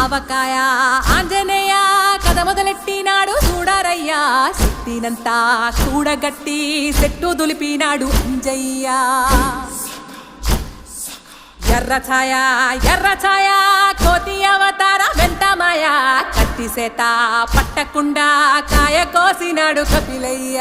ఆవకాయ ఆంజనేయ కథ మొదలెట్టినాడు చూడరయ్యా శక్తినంతా చూడగట్టి చెట్టు దులిపినాడు అంజయ్య ఎర్ర ఛాయ కోతి అవతార వెంటమాయ కత్తి సేత పట్టకుండా కాయ కోసినాడు కపిలయ్య